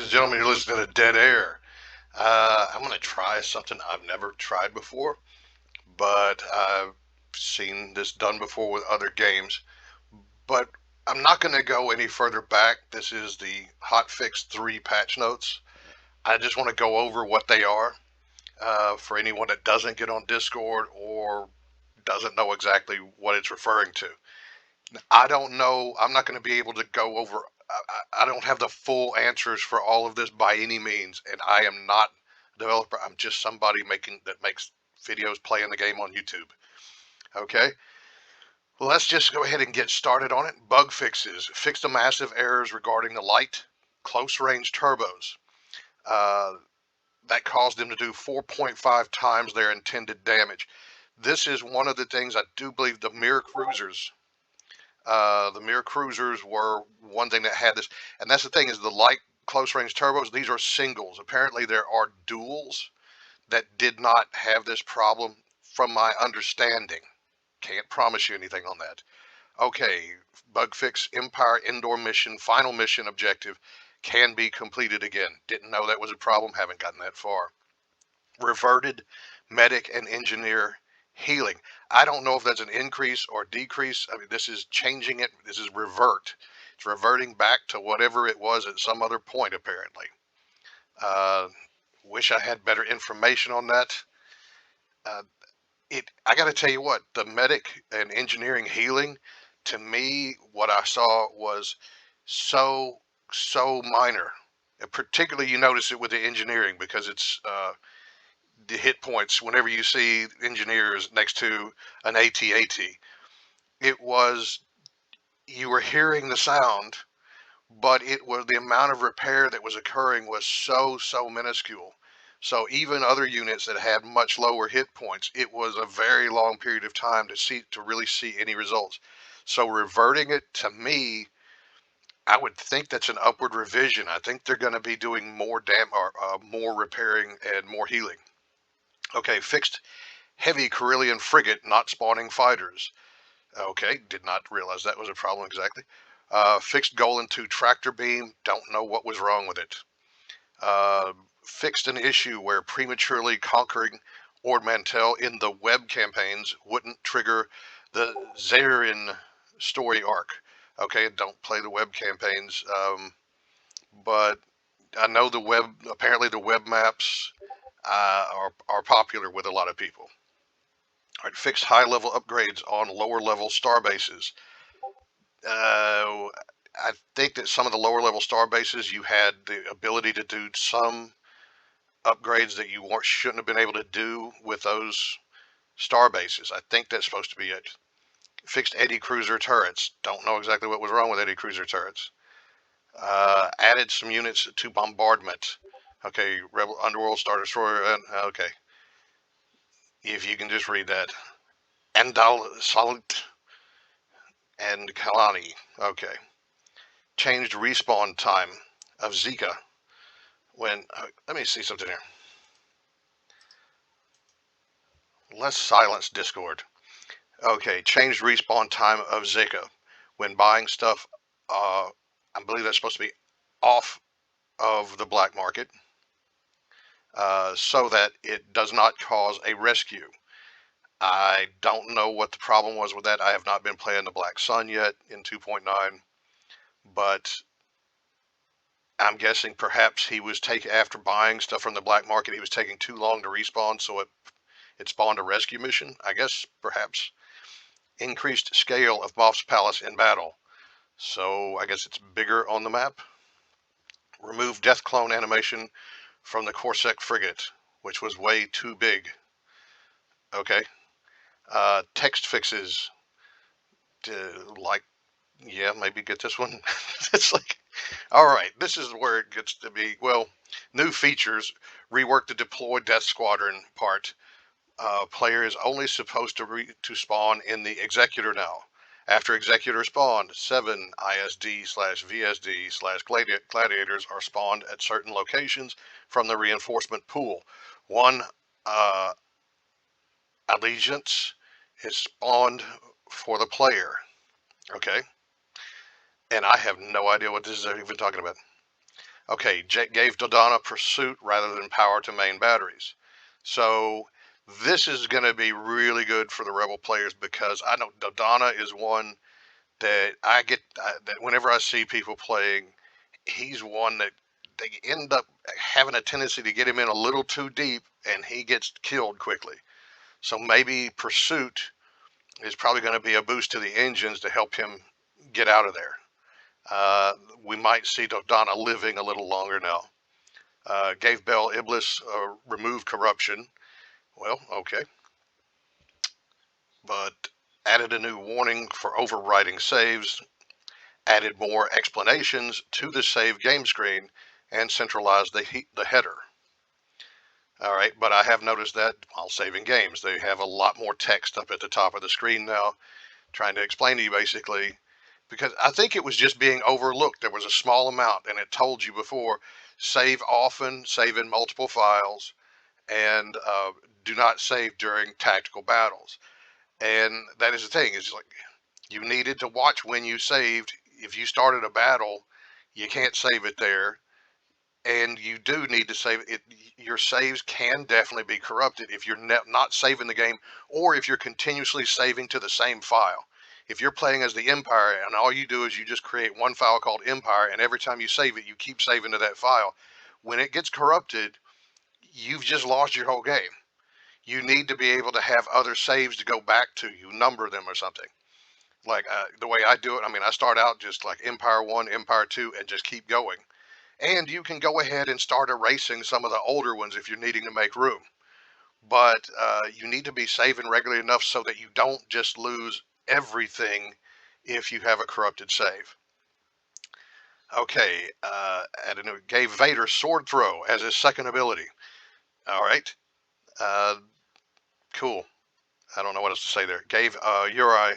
and gentlemen, you're listening to Dead Air. I'm going to try something I've never tried before, but I've seen this done before with other games. But I'm not going to go any further back. This is the Hotfix3 patch notes. I just want to go over what they are for anyone that doesn't get on Discord or doesn't know exactly what it's referring to. I don't know. I'm not going to be able to go over. I don't have the full answers for all of this by any means, and I am not a developer. I'm just somebody that makes videos playing the game on YouTube. Okay, well, let's just go ahead and get started on it. Bug fixes. Fix the massive errors regarding the light close range turbos. Uh, that caused them to do 4.5 times their intended damage. This is one of the things I do believe the mirror cruisers were one thing that had this, and that's the thing is the light close range turbos. These are singles. Apparently, there are duals that did not have this problem, from my understanding. Can't promise you anything on that. Okay, bug fix Empire indoor mission final mission objective can be completed again. Didn't know that was a problem. Haven't gotten that far. Reverted medic and engineer healing. I don't know if that's an increase or decrease. I mean, this is changing it. This is revert. It's reverting back to whatever it was at some other point, apparently. Uh, Wish I had better information on that. Uh, I got to tell you what, the medic and engineering healing, to me, what I saw was so, so minor. And particularly, you notice it with the engineering because it's the hit points whenever you see engineers next to an AT-AT. It was, you were hearing the sound, but it was the amount of repair that was occurring was so minuscule. So even other units that had much lower hit points, it was a very long period of time to really see any results. So reverting it, to me, I would think that's an upward revision. I think they're going to be doing more repairing and more healing. Okay, fixed heavy Carillion frigate not spawning fighters. Okay, did not realize that was a problem exactly. Fixed Golan 2 tractor beam, don't know what was wrong with it. Fixed an issue where prematurely conquering Ord Mantell in the web campaigns wouldn't trigger the Zarin story arc. Okay, don't play the web campaigns, but I know apparently the web maps are popular with a lot of people. All right, fixed high-level upgrades on lower-level star bases. I think that some of the lower-level star bases, you had the ability to do some upgrades that you shouldn't have been able to do with those star bases. I think that's supposed to be it. Fixed Eddy Cruiser turrets. Don't know exactly what was wrong with Eddy Cruiser turrets. Added some units to bombardment. Okay, Rebel Underworld Star Destroyer. Okay, if you can just read that. Andal Salut and Kalani. Okay. Changed respawn time of Zika when, let me see something here. Let's silence Discord. Okay, changed respawn time of Zika when buying stuff, I believe that's supposed to be off of the black market, so that it does not cause a rescue. I don't know what the problem was with that. I have not been playing the Black Sun yet in 2.9, but I'm guessing perhaps he was after buying stuff from the black market, he was taking too long to respawn, so it spawned a rescue mission. I guess perhaps increased scale of Moff's Palace in battle, so I guess it's bigger on the map. Remove death clone animation from the Corsair frigate, which was way too big. Okay. Text fixes, like, yeah, maybe get this one. It's like, all right, this is where it gets to be, well, new features, rework the deploy death squadron part. Player is only supposed to spawn in the executor now. After executor spawned, 7 ISD/VSD/gladiators are spawned at certain locations from the reinforcement pool. 1 allegiance is spawned for the player. Okay? And I have no idea what this is even talking about. Okay, gave Dodonna pursuit rather than power to main batteries. So this is going to be really good for the Rebel players because I know Dodonna is one that that whenever I see people playing, he's one that they end up having a tendency to get him in a little too deep and he gets killed quickly. So maybe pursuit is probably going to be a boost to the engines to help him get out of there. Uh, we might see Dodonna living a little longer now. Gave Bell Iblis remove corruption. Well, okay, but added a new warning for overwriting saves, added more explanations to the save game screen, and centralized the header. All right, but I have noticed that while saving games, they have a lot more text up at the top of the screen now, trying to explain to you basically, because I think it was just being overlooked. There was a small amount, and it told you before, save often, save in multiple files, and do not save during tactical battles. And that is the thing, is like you needed to watch when you saved. If you started a battle, you can't save it there. And you do need to save it. Your saves can definitely be corrupted if you're not saving the game, or if you're continuously saving to the same file. If you're playing as the Empire and all you do is you just create one file called Empire, and every time you save it, you keep saving to that file, when it gets corrupted, you've just lost your whole game. You need to be able to have other saves to go back to. You number them or something. Like the way I do it, I mean, I start out just like Empire 1, Empire 2, and just keep going. And you can go ahead and start erasing some of the older ones if you're needing to make room. But you need to be saving regularly enough so that you don't just lose everything if you have a corrupted save. Okay, gave Vader sword throw as his second ability. All right, uh, cool. I don't know what else to say there. Gave Uri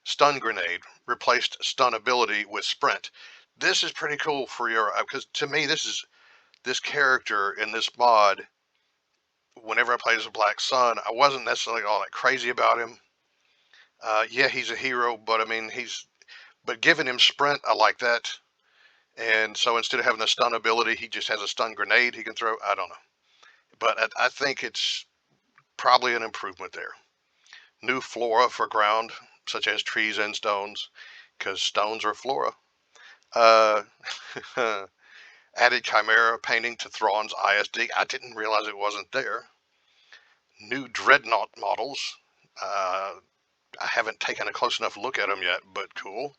stun grenade, replaced stun ability with sprint. This is pretty cool for Uri because to me this character in this mod. Whenever I played as a Black Sun, I wasn't necessarily all that crazy about him. Yeah, he's a hero, but I mean but giving him sprint, I like that. And so instead of having the stun ability, he just has a stun grenade he can throw. I don't know, but I think it's probably an improvement there. New flora for ground, such as trees and stones, because stones are flora. Uh, added Chimera painting to Thrawn's ISD. I didn't realize it wasn't there. New Dreadnought models. Uh, I haven't taken a close enough look at them yet, but cool.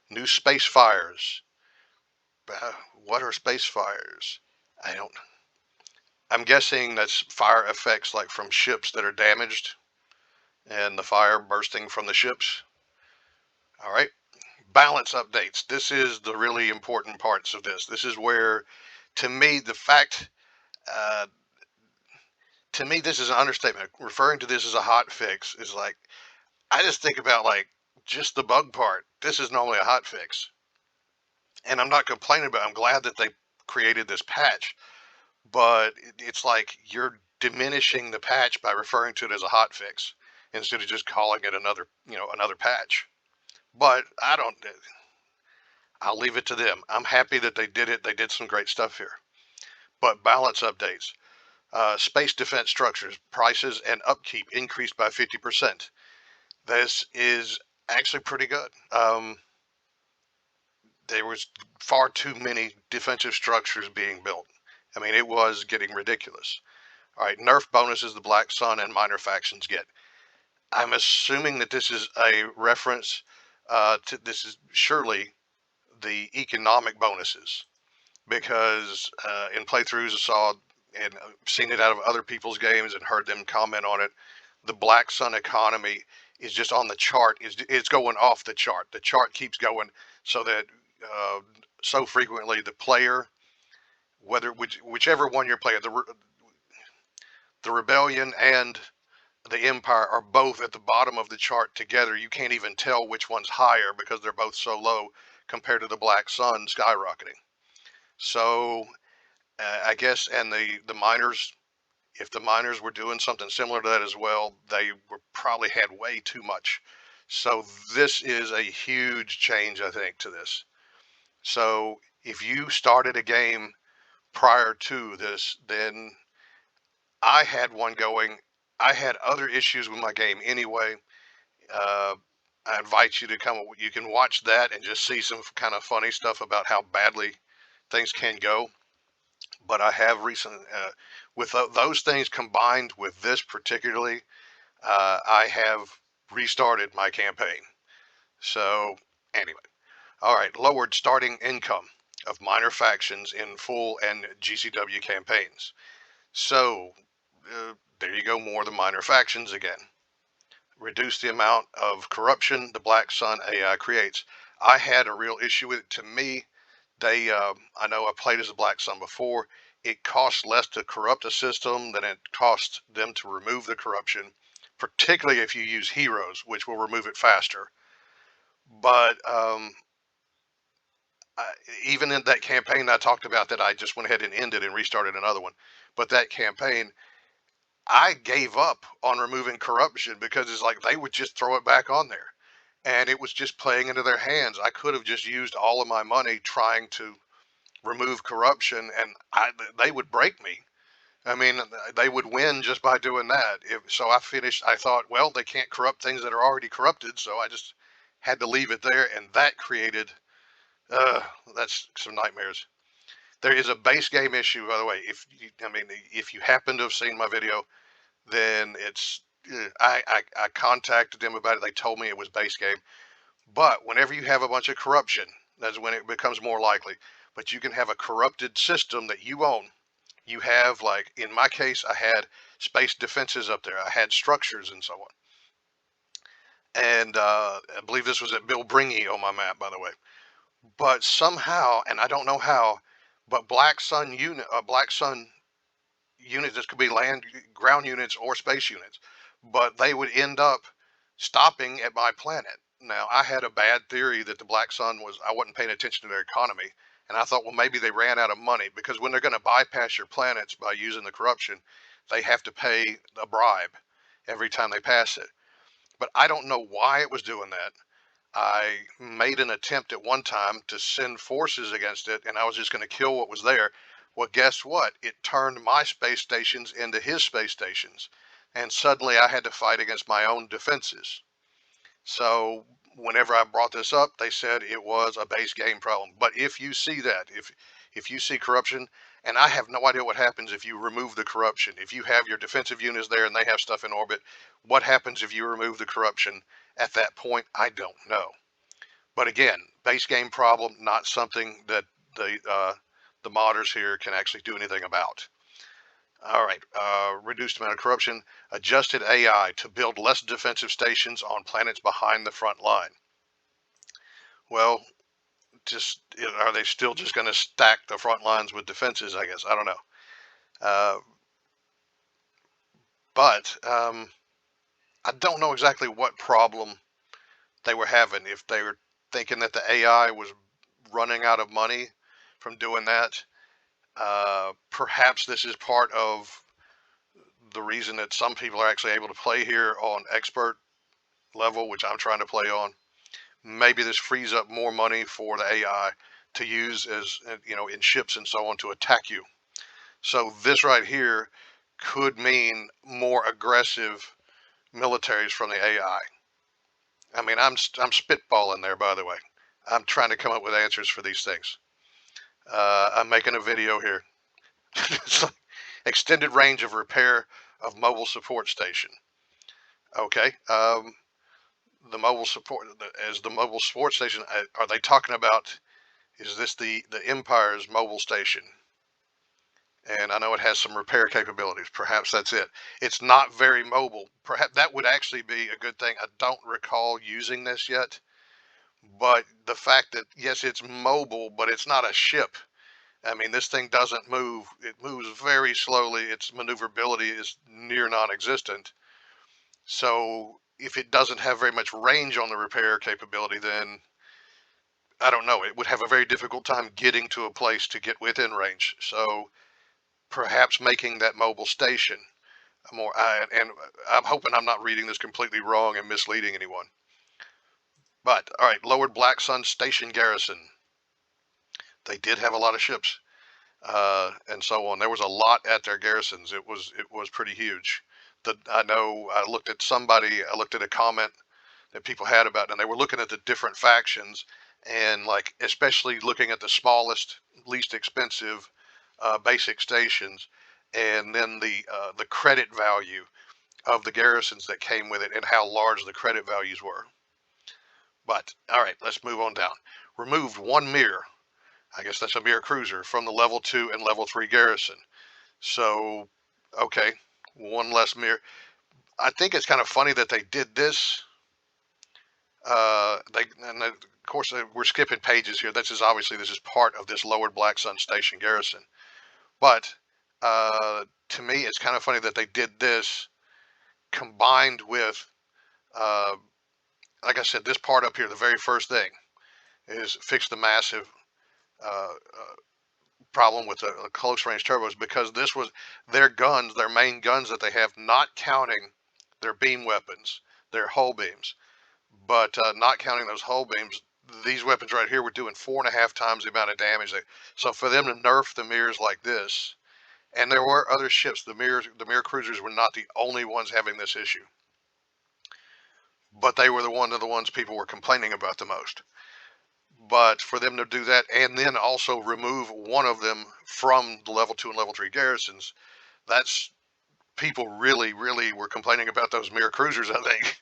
New space fires. What are space fires? I don't. I'm guessing that's fire effects like from ships that are damaged and the fire bursting from the ships. All right. Balance updates. This is the really important parts of this. This is where, to me, uh, this is an understatement. Referring to this as a hot fix is like, I just think about like just the bug part. This is normally a hot fix. And I'm not complaining about it. I'm glad that they created this patch, but it's like you're diminishing the patch by referring to it as a hot fix instead of just calling it another patch. But I'll leave it to them. I'm happy that they did it. They did some great stuff here. But balance updates, space defense structures, prices and upkeep increased by 50%. This is actually pretty good. There was far too many defensive structures being built. I mean, it was getting ridiculous. All right, nerf bonuses the Black Sun and minor factions get. I'm assuming that this is a reference this is surely the economic bonuses because in playthroughs I saw and seen it out of other people's games and heard them comment on it. The Black Sun economy is just on the chart. It's going off the chart. The chart keeps going so that uh, so frequently the player, whichever one you're playing, the rebellion and the empire are both at the bottom of the chart together. You can't even tell which one's higher because they're both so low compared to the Black Sun skyrocketing. So I guess, and the miners, if the miners were doing something similar to that as well, they were probably had way too much. So this is a huge change, I think, to this. So If you started a game prior to this, then I had one going. I had other issues with my game anyway. Uh, I invite you to come. You can watch that and just see some kind of funny stuff about how badly things can go. But I have recent, with those things combined with this particularly, I have restarted my campaign. So anyway, all right, lowered starting income of minor factions in full and GCW campaigns. So there you go, more of the minor factions again. Reduce the amount of corruption the Black Sun AI creates. I had a real issue with it. To me, I know I played as a Black Sun before. It costs less to corrupt a system than it costs them to remove the corruption, particularly if you use heroes, which will remove it faster. But I, even in that campaign I talked about that I just went ahead and ended and restarted another one. But that campaign, I gave up on removing corruption because it's like they would just throw it back on there. And it was just playing into their hands. I could have just used all of my money trying to remove corruption, and they would break me. I mean, they would win just by doing that. So I finished. I thought, well, they can't corrupt things that are already corrupted, so I just had to leave it there, and that created uh, that's some nightmares. There is a base game issue, by the way. I mean, if you happen to have seen my video, then it's I contacted them about it. They told me it was base game. But whenever you have a bunch of corruption, that's when it becomes more likely. But you can have a corrupted system that you own. You have, like, in my case, I had space defenses up there. I had structures and so on. And I believe this was at Bill Bringy on my map, by the way. But somehow, and I don't know how, but Black Sun units, this could be land, ground units, or space units, but they would end up stopping at my planet. Now, I had a bad theory that the Black Sun was, I wasn't paying attention to their economy. And I thought, well, maybe they ran out of money because when they're going to bypass your planets by using the corruption, they have to pay a bribe every time they pass it. But I don't know why it was doing that. I made an attempt at one time to send forces against it, and I was just going to kill what was there. Well, guess what? It turned my space stations into his space stations, and suddenly I had to fight against my own defenses. So whenever I brought this up, they said it was a base game problem. But if you see that, if you see corruption, and I have no idea what happens if you remove the corruption. If you have your defensive units there and they have stuff in orbit, what happens if you remove the corruption at that point? I don't know. But again, base game problem, not something that the modders here can actually do anything about. All right, reduced amount of corruption, adjusted AI to build less defensive stations on planets behind the front line. Well, just are they still just going to stack the front lines with defenses? I guess I don't know. Uh, but I don't know exactly what problem they were having. If they were thinking that the AI was running out of money from doing that, perhaps this is part of the reason that some people are actually able to play here on expert level, which I'm trying to play on. Maybe this frees up more money for the AI to use as, in ships and so on to attack you. So this right here could mean more aggressive militaries from the AI. I mean, I'm spitballing there, by the way. I'm trying to come up with answers for these things. I'm making a video here. It's like extended range of repair of mobile support station. Okay. The mobile support, as the mobile support station, are they talking about, is this the Empire's mobile station? And I know it has some repair capabilities. Perhaps that's it. It's not very mobile. Perhaps that would actually be a good thing. I don't recall using this yet, but the fact that, yes, it's mobile, but it's not a ship. I mean, this thing doesn't move. It moves very slowly. Its maneuverability is near non-existent. So if it doesn't have very much range on the repair capability, then I don't know. It would have a very difficult time getting to a place to get within range. So perhaps making that mobile station more, and I'm hoping I'm not reading this completely wrong and misleading anyone. But all right, lowered Black Sun Station garrison. They did have a lot of ships, and so on. There was a lot at their garrisons. It was pretty huge. I know I looked at a comment that people had about it, and they were looking at the different factions, and like especially looking at the smallest, least expensive basic stations, and then the credit value of the garrisons that came with it and how large the credit values were. But all right, let's move on down. Removed one mirror. I guess that's a mirror cruiser from the level 2 and level 3 garrison. So, okay, one less mirror. I think it's kind of funny that they did this. Of course we're skipping pages here. This is part of this lowered Black Sun Station garrison. But to me, it's kind of funny that they did this combined with, uh, like I said, this part up here. The very first thing is fix the massive problem with the close range turbos, because this was their guns, their main guns that they have, not counting their beam weapons, their hull beams, but not counting those hull beams. These weapons right here were doing 4.5 times the amount of damage. So for them to nerf the mirrors like this, and there were other ships, the mirror cruisers were not the only ones having this issue, but they were one of the ones people were complaining about the most. But for them to do that and then also remove one of them from the level 2 and level 3 garrisons, that's people really were complaining about those mirror cruisers, I think.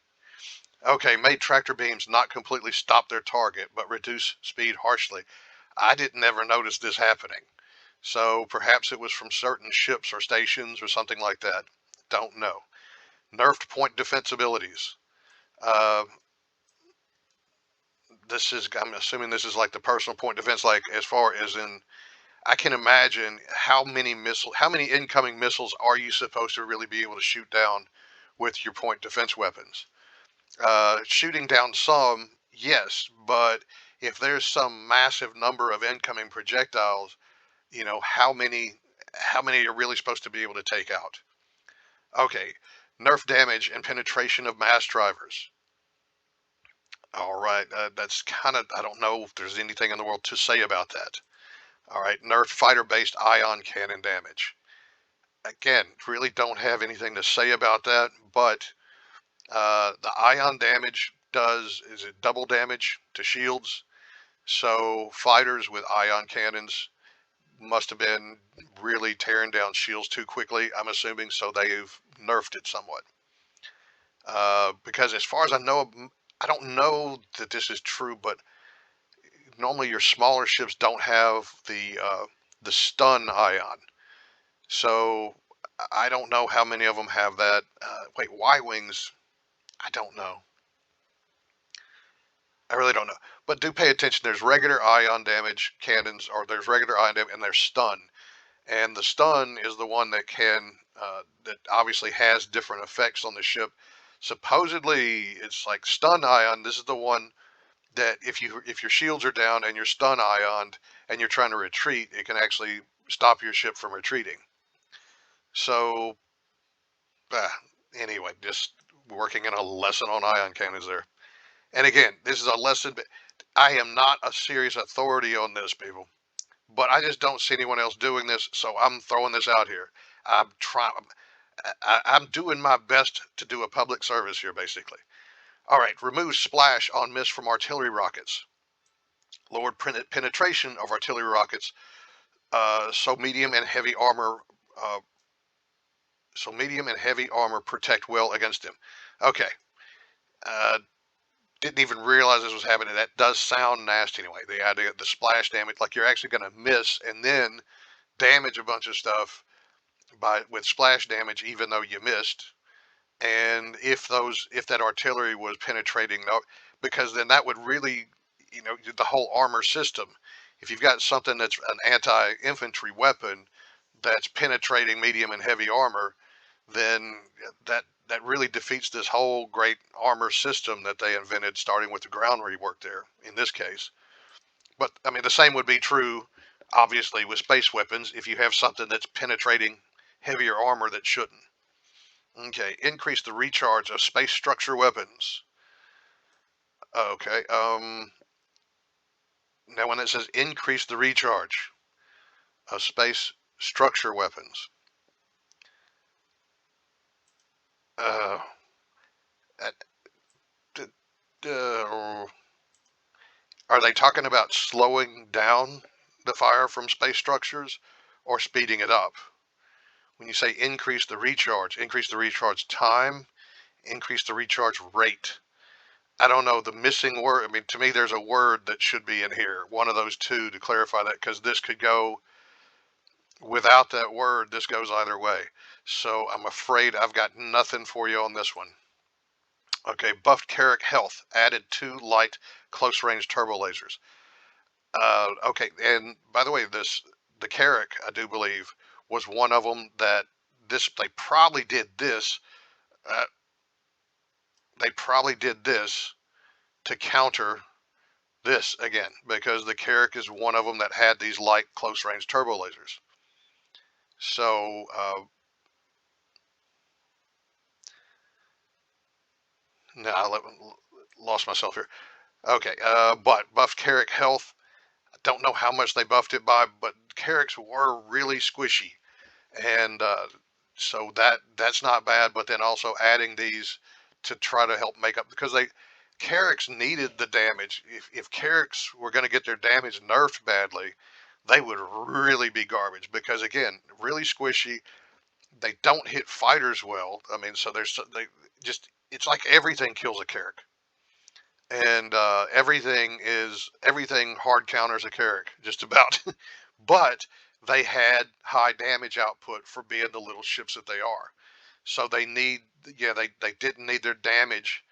Okay, made tractor beams not completely stop their target, but reduce speed harshly. I didn't ever notice this happening. So perhaps it was from certain ships or stations or something like that. Don't know. Nerfed point defense abilities. Uh, I'm assuming this is like the personal point defense, like as far as in, I can imagine how many incoming missiles are you supposed to really be able to shoot down with your point defense weapons? Shooting down some, yes, but if there's some massive number of incoming projectiles, how many are really supposed to be able to take out? Okay, nerf damage and penetration of mass drivers. All right, that's kind of, I don't know if there's anything in the world to say about that. All right, nerf fighter-based ion cannon damage. Again, really don't have anything to say about that, but the ion damage is it double damage to shields? So fighters with ion cannons must have been really tearing down shields too quickly, I'm assuming, so they've nerfed it somewhat. Because as far as I know, I don't know that this is true, but normally your smaller ships don't have the stun ion. So I don't know how many of them have that. Wait, Y-wings? I don't know. I really don't know. But do pay attention. There's regular ion damage cannons, or there's regular ion damage, and there's stun. And the stun is the one that obviously has different effects on the ship. Supposedly, it's like stun ion. This is the one that if your shields are down and you're stun ioned and you're trying to retreat, it can actually stop your ship from retreating. So, anyway, just working in a lesson on ion cannons there. And again, this is a lesson. I am not a serious authority on this, people, but I just don't see anyone else doing this, so I'm throwing this out here. I'm trying. I'm doing my best to do a public service here, basically. All right, remove splash on miss from artillery rockets. Lowered penetration of artillery rockets, so medium and heavy armor. Uh, so medium and heavy armor protect well against them. Okay. Didn't even realize this was happening. That does sound nasty anyway. The idea of the splash damage, like you're actually going to miss and then damage a bunch of stuff with splash damage, even though you missed. And if that artillery was penetrating, because then that would really, the whole armor system. If you've got something that's an anti-infantry weapon that's penetrating medium and heavy armor, then that really defeats this whole great armor system that they invented, starting with the ground rework there in this case. But I mean, the same would be true, obviously, with space weapons if you have something that's penetrating heavier armor that shouldn't. Okay, increase the recharge of space structure weapons. Okay, Now, when it says increase the recharge of space structure weapons, uh, uh, are they talking about slowing down the fire from space structures or speeding it up? When you say increase the recharge time, increase the recharge rate. I don't know the missing word. I mean, to me, there's a word that should be in here. One of those two to clarify that, because this could go without that word. This goes either way. So I'm afraid I've got nothing for you on this one. Okay, buffed Carrick health added 2 light close range turbo lasers. Okay, and by the way, the Carrick, I do believe, was one of them that they probably did this. Uh, they probably did this to counter this again, because the Carrick is one of them that had these light close range turbo lasers. So now I lost myself here. Okay, but buffed Carrick health. I don't know how much they buffed it by, but Carricks were really squishy, and so that's not bad. But then also adding these to try to help make up, because Carricks needed the damage. If Carricks were going to get their damage nerfed badly, they would really be garbage, because again, really squishy. They don't hit fighters well. I mean, so they just, it's like everything kills a Carrick, and everything hard counters a Carrick just about. But they had high damage output for being the little ships that they are. So they didn't need their damage.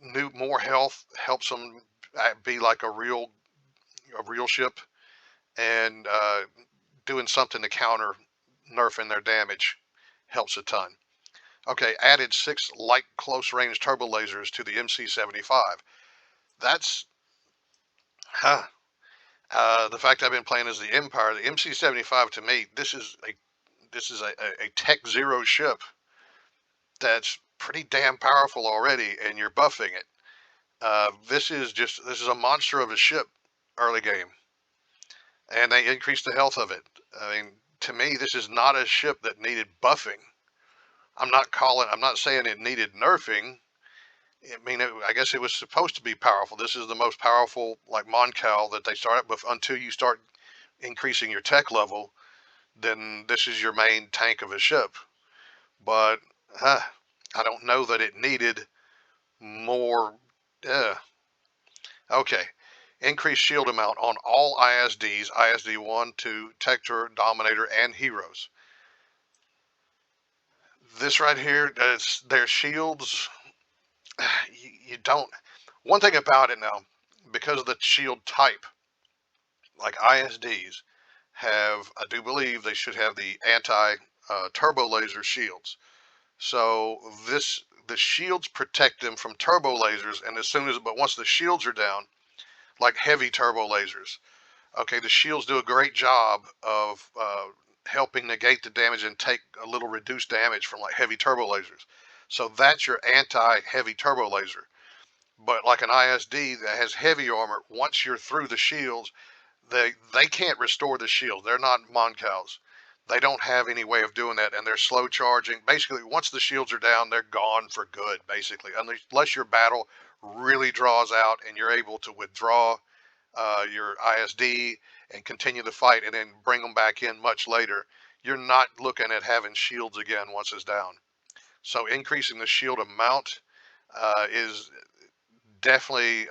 More health helps them be like a real ship, and doing something to counter nerfing their damage helps a ton. Okay, added 6 light close range turbo lasers to the MC75. That's, huh. The fact I've been playing as the Empire, the MC75 to me, this is a Tech Zero ship that's pretty damn powerful already, and you're buffing it. This is a monster of a ship early game, and they increased the health of it. I mean, to me, this is not a ship that needed buffing. I'm not saying it needed nerfing. I mean, I guess it was supposed to be powerful. This is the most powerful, like Moncal, that they start up with. Until you start increasing your tech level, then this is your main tank of a ship. But I don't know that it needed more. Uh, okay. Increased shield amount on all ISDs, ISD 1, 2, Tector, Dominator, and Heroes. This right here, their shields. You don't. One thing about it now, because of the shield type, like ISDs I do believe they should have the anti turbo laser shields. So the shields protect them from turbo lasers, and but once the shields are down, like heavy turbo lasers, okay, the shields do a great job of helping negate the damage and take a little reduced damage from like heavy turbo lasers. So that's your anti-heavy turbo laser. But like an ISD that has heavy armor, once you're through the shields, they can't restore the shield. They're not Moncals. They don't have any way of doing that, and they're slow charging. Basically, once the shields are down, they're gone for good, basically, unless your battle really draws out and you're able to withdraw your ISD and continue the fight and then bring them back in much later. You're not looking at having shields again once it's down. So increasing the shield amount is definitely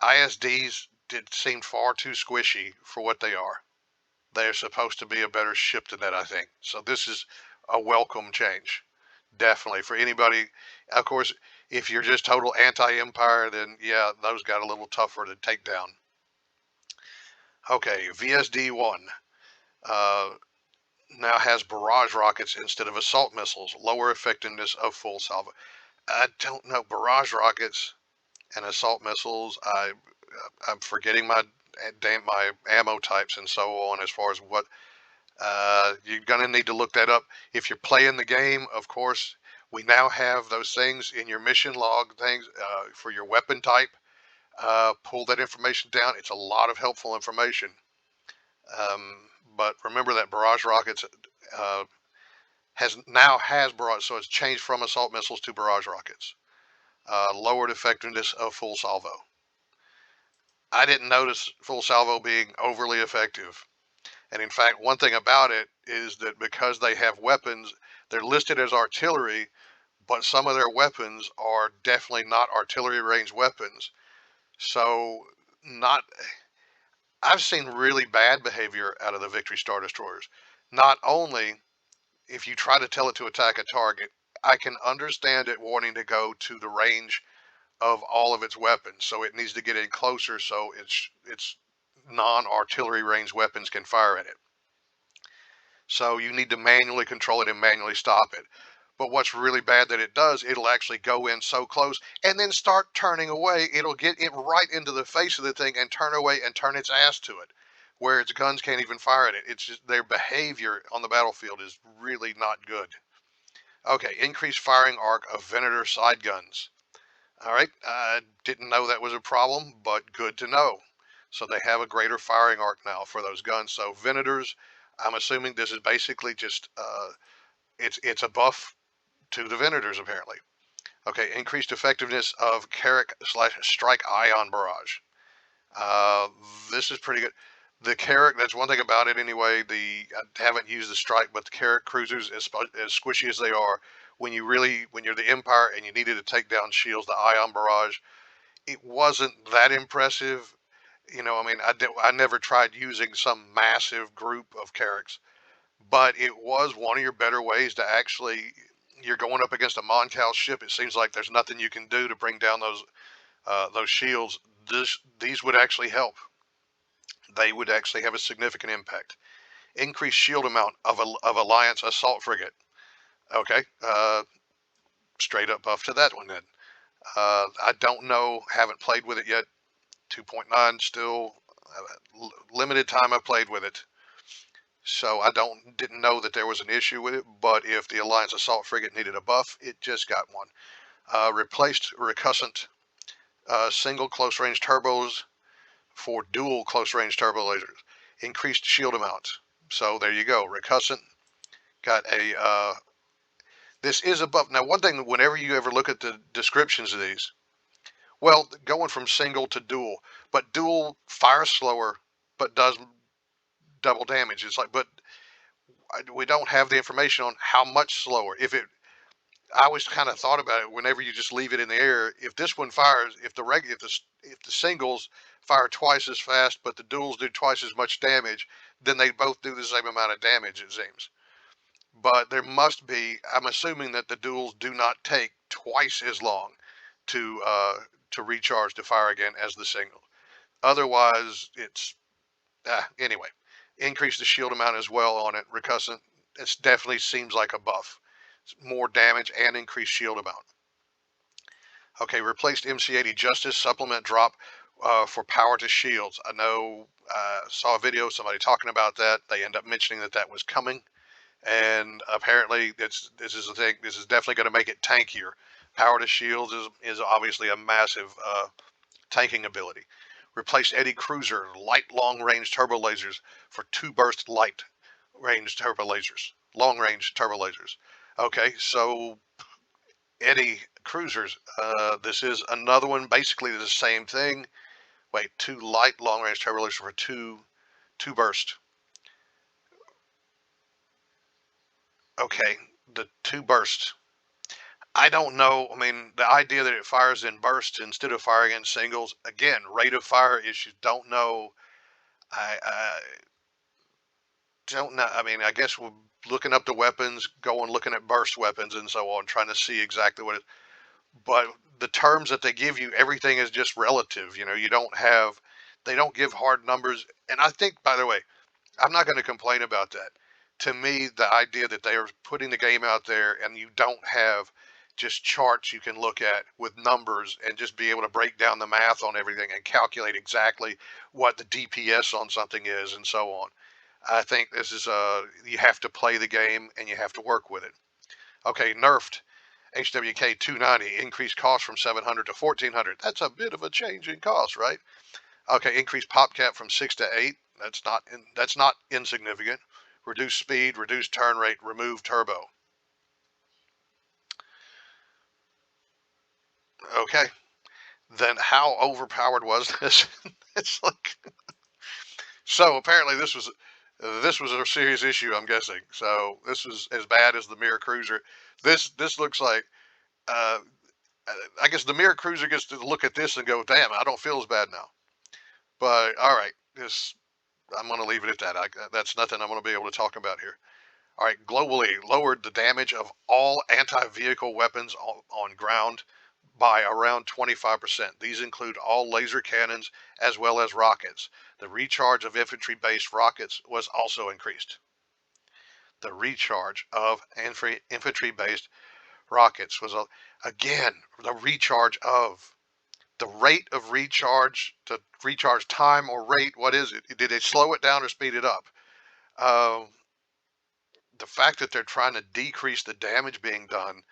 ISDs did seem far too squishy for what they are. They're supposed to be a better ship than that, I think. So this is a welcome change, definitely for anybody. Of course, if you're just total anti-Empire, then yeah, those got a little tougher to take down. Okay, VSD-1 now has barrage rockets instead of assault missiles, lower effectiveness of full salvo. I don't know, barrage rockets and assault missiles. I'm forgetting my ammo types and so on, as far as what you're gonna need to look that up if you're playing the game. Of course, we now have those things in your mission log things for your weapon type. Pull that information down. It's a lot of helpful information. But remember that barrage rockets uh, has barrage, so it's changed from assault missiles to barrage rockets. Lowered effectiveness of full salvo. I didn't notice full salvo being overly effective. And in fact, one thing about it is that because they have weapons, they're listed as artillery, but some of their weapons are definitely not artillery range weapons. So not I've seen really bad behavior out of the Victory Star Destroyers. Not only if you try to tell it to attack a target, I can understand it wanting to go to the range of all of its weapons, so it needs to get in closer so its non-artillery range weapons can fire at it. So you need to manually control it and manually stop it. But what's really bad that it does, it'll actually go in so close and then start turning away. It'll get it right into the face of the thing and turn away and turn its ass to it, where its guns can't even fire at it. It's just their behavior on the battlefield is really not good. Okay, increased firing arc of Venator side guns. All right, I didn't know that was a problem, but good to know. So they have a greater firing arc now for those guns. So Venators, I'm assuming this is basically just it's a buff to the Venators apparently. Okay, increased effectiveness of Carrack slash Strike Ion Barrage. Uh, this is pretty good. The Carrack, that's one thing about it anyway. I haven't used the Strike, but the Carrack cruisers, as squishy as they are, when you're the Empire and you needed to take down shields, the Ion Barrage, it wasn't that impressive. I mean, I never tried using some massive group of Carracks, but it was one of your better ways to actually, you're going up against a Moncal ship. It seems like there's nothing you can do to bring down those shields. These would actually help. They would actually have a significant impact. Increased shield amount of Alliance assault frigate. Okay, straight up buff to that one then. I don't know, haven't played with it yet. 2.9 still, limited time I played with it. So I didn't know that there was an issue with it, but if the Alliance Assault Frigate needed a buff, it just got one. Replaced recussant single close range turbos for dual close range turbo lasers. Increased shield amount. So there you go. Recussant got this is a buff. Now one thing, whenever you ever look at the descriptions of these, well, going from single to dual, but dual fires slower, but does double damage. It's like, but we don't have the information on how much slower. I always kind of thought about it whenever you just leave it in the air. If this one fires, if the singles fire twice as fast, but the duals do twice as much damage, then they both do the same amount of damage, it seems. But there must be. I'm assuming that the duals do not take twice as long to recharge to fire again as the single. Otherwise, it's anyway. Increase the shield amount as well on it. Recussant. It definitely seems like a buff. It's more damage and increased shield amount. Okay, replaced MC80 Justice supplement drop for power to shields. I know saw a video somebody talking about that. They end up mentioning that that was coming, and apparently this is the thing. This is definitely going to make it tankier. Power to shields is obviously a massive tanking ability. Replaced Eddy Cruiser light long range turbo lasers for 2 burst light range turbo lasers. Long range turbo lasers. Okay, so Eddy Cruisers. This is another one, basically the same thing. Wait, 2 light long range turbo lasers for two burst. Okay, the 2 burst. I don't know. I mean, the idea that it fires in bursts instead of firing in singles, again, rate of fire issues. Don't know. I don't know. I mean, I guess we're looking up the weapons, going looking at burst weapons and so on, trying to see exactly what it. But the terms that they give you, everything is just relative. You don't have. They don't give hard numbers. And I think, by the way, I'm not going to complain about that. To me, the idea that they are putting the game out there and you don't have just charts you can look at with numbers and just be able to break down the math on everything and calculate exactly what the DPS on something is and so on. I think this is you have to play the game and you have to work with it. Okay, nerfed. HWK 290 increased cost from 700 to 1400. That's a bit of a change in cost, right? Okay, increased pop cap from 6 to 8. That's not insignificant. Reduce speed, reduce turn rate, remove turbo. Okay, then how overpowered was this? It's like, so apparently this was a serious issue, I'm guessing. So this was as bad as the Mirror Cruiser. This looks like, uh, I guess the Mirror Cruiser gets to look at this and go, damn, I don't feel as bad now. But all right, this I'm going to leave it at that. That's nothing I'm going to be able to talk about here. All right, globally lowered the damage of all anti-vehicle weapons on ground by around 25%. These include all laser cannons as well as rockets. The recharge of infantry-based rockets was also increased. The recharge of infantry-based rockets was, again, the recharge of. The rate of recharge, the recharge time or rate, what is it? Did they slow it down or speed it up? Um, the fact that they're trying to decrease the damage being done,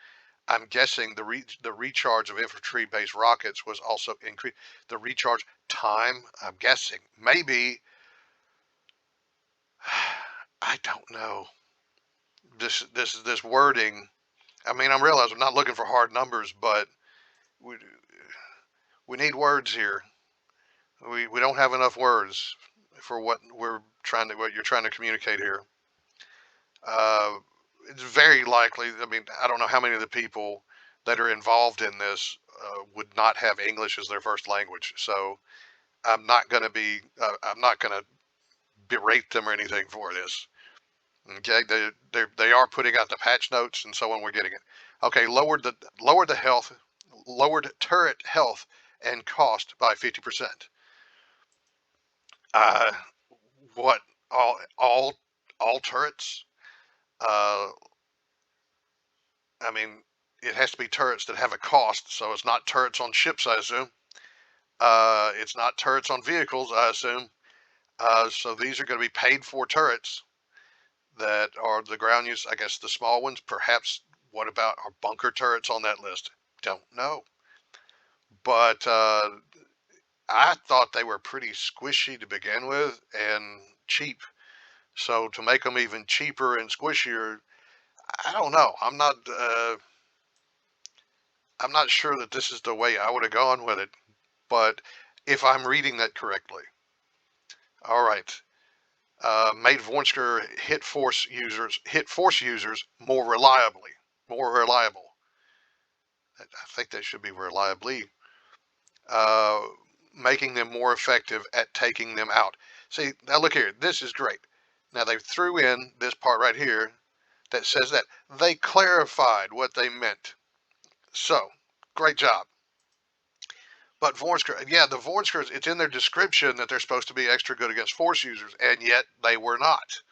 I'm guessing the recharge of infantry-based rockets was also increased. The recharge time, I'm guessing, maybe. I don't know. This wording. I mean, I realize I'm not looking for hard numbers, but we we need words here. We don't have enough words for what you're trying to communicate here. Uh, it's very likely. I mean, I don't know how many of the people that are involved in this would not have English as their first language. So I'm not going to berate them or anything for this. Okay, they are putting out the patch notes, and so on. We're getting it. Okay, lowered turret health and cost by 50%. Uh, what all turrets? Uh, I mean, it has to be turrets that have a cost, so it's not turrets on ships, I assume. It's not turrets on vehicles, I assume. So these are going to be paid for turrets that are the ground use. I guess the small ones, perhaps. What about are bunker turrets on that list? Don't know. But I thought they were pretty squishy to begin with and cheap. So to make them even cheaper and squishier, I don't know. I'm not sure that this is the way I would have gone with it. But if I'm reading that correctly, all right. Made Vornsker hit force users more reliable. I think they should be reliably, uh, making them more effective at taking them out. See, now look here, this is great. Now they threw in this part right here that says that they clarified what they meant. So, great job. But Vornsker, yeah, the Vornskers, it's in their description that they're supposed to be extra good against force users, and yet they were not.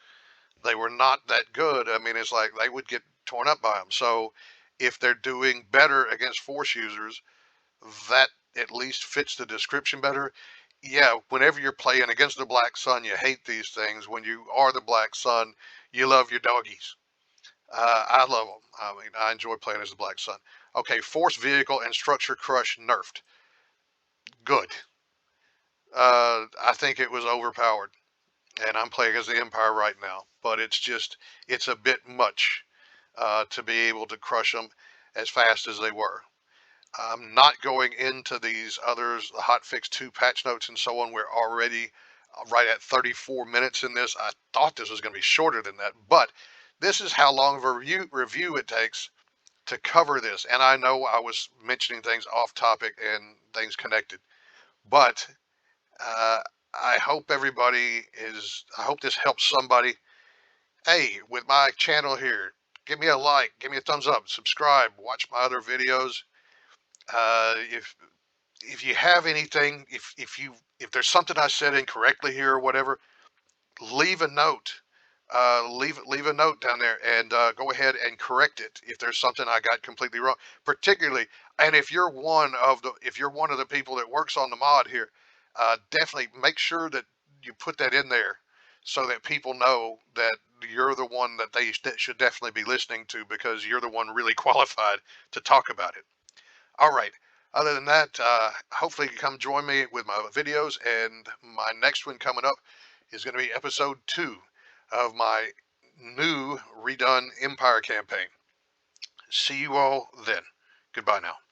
They were not that good. I mean, it's like they would get torn up by them. So if they're doing better against force users, that at least fits the description better. Yeah, whenever you're playing against the Black Sun, you hate these things. When you are the Black Sun, you love your doggies. I love them. I mean, I enjoy playing as the Black Sun. Okay, force vehicle and structure crush nerfed. Good. I think it was overpowered, and I'm playing as the Empire right now. But it's a bit much to be able to crush them as fast as they were. I'm not going into these others, the Hotfix 2 patch notes and so on. We're already right at 34 minutes in this. I thought this was going to be shorter than that, but this is how long of a review it takes to cover this. And I know I was mentioning things off topic and things connected, but uh, I hope this helps somebody. Hey, with my channel here, give me a like, give me a thumbs up, subscribe, watch my other videos. If you have anything, if there's something I said incorrectly here or whatever, leave a note. Leave a note down there and go ahead and correct it if there's something I got completely wrong. Particularly, and if you're one of the people that works on the mod here, definitely make sure that you put that in there so that people know that you're the one that they should definitely be listening to, because you're the one really qualified to talk about it. All right. Other than that, hopefully you come join me with my videos, and my next one coming up is going to be episode 2 of my new redone Empire campaign. See you all then. Goodbye now.